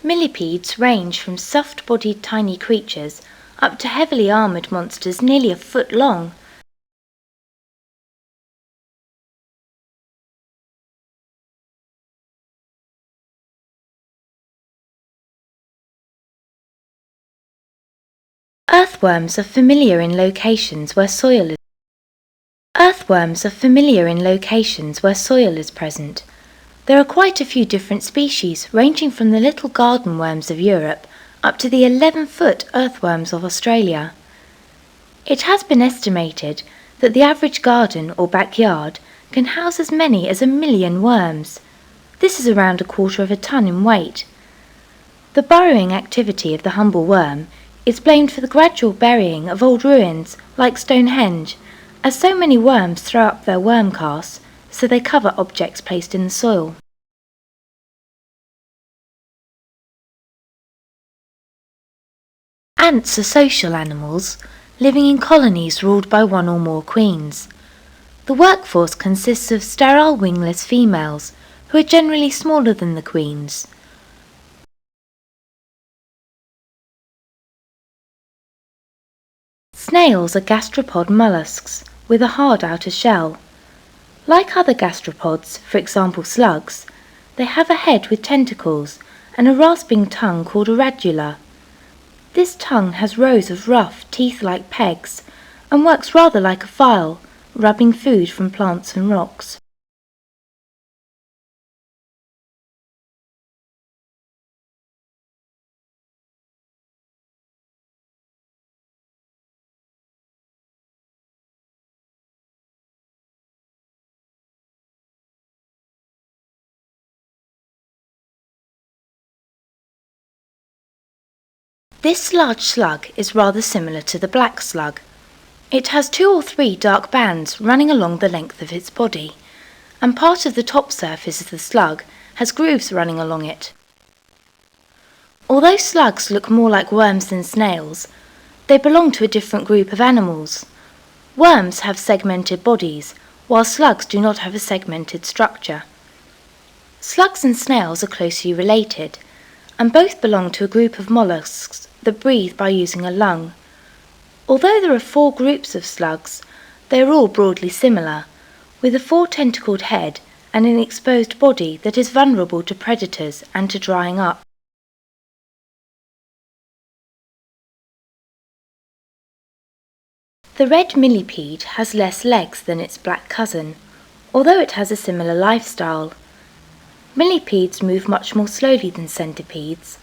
Millipedes range from soft-bodied tiny creatures up to heavily armoured monsters nearly a foot long. Earthworms are familiar in locations where soil is present. There are quite a few different species, ranging from the little garden worms of Europe up to the 11-foot earthworms of Australia. It has been estimated that the average garden or backyard can house as many as 1 million worms. This is around 1/4 of a ton in weight. The burrowing activity of the humble worm is blamed for the gradual burying of old ruins like Stonehenge, as so many worms throw up their worm casts, so they cover objects placed in the soil. Ants are social animals, living in colonies ruled by one or more queens. The workforce consists of sterile wingless females, who are generally smaller than the queens. Snails are gastropod mollusks with a hard outer shell. Like other gastropods, for example slugs, they have a head with tentacles and a rasping tongue called a radula. This tongue has rows of rough, teeth-like pegs and works rather like a file, rubbing food from plants and rocks. This large slug is rather similar to the black slug. It has 2 or 3 dark bands running along the length of its body, and part of the top surface of the slug has grooves running along it. Although slugs look more like worms than snails, they belong to a different group of animals. Worms have segmented bodies, while slugs do not have a segmented structure. Slugs and snails are closely related, and both belong to a group of mollusks that breathe by using a lung. Although there are 4 groups of slugs, they are all broadly similar, with a 4-tentacled head and an exposed body that is vulnerable to predators and to drying up. The red millipede has less legs than its black cousin, although it has a similar lifestyle. Millipedes move much more slowly than centipedes,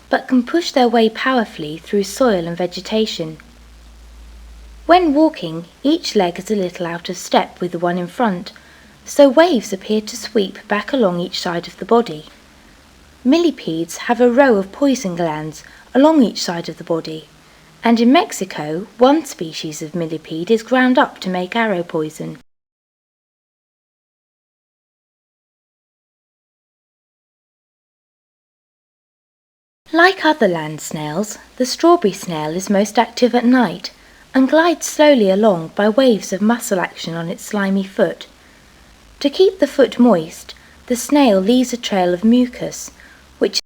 but can push their way powerfully through soil and vegetation. When walking, each leg is a little out of step with the one in front, so waves appear to sweep back along each side of the body. Millipedes have a row of poison glands along each side of the body, and in Mexico, one species of millipede is ground up to make arrow poison. Like other land snails, the strawberry snail is most active at night and glides slowly along by waves of muscle action on its slimy foot. To keep the foot moist, the snail leaves a trail of mucus, which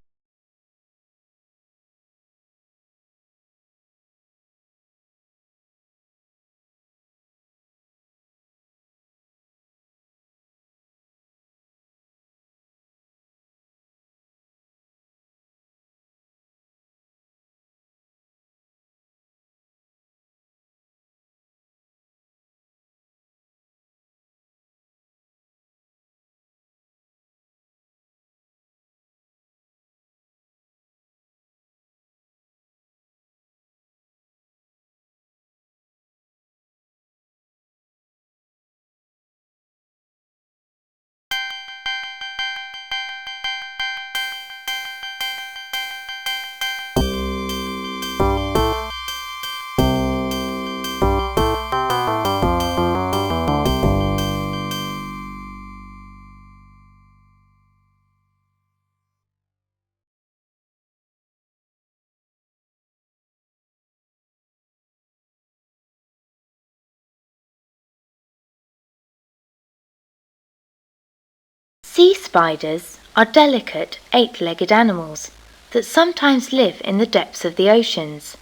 Sea spiders are delicate 8-legged animals. that sometimes live in the depths of the oceans.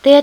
They are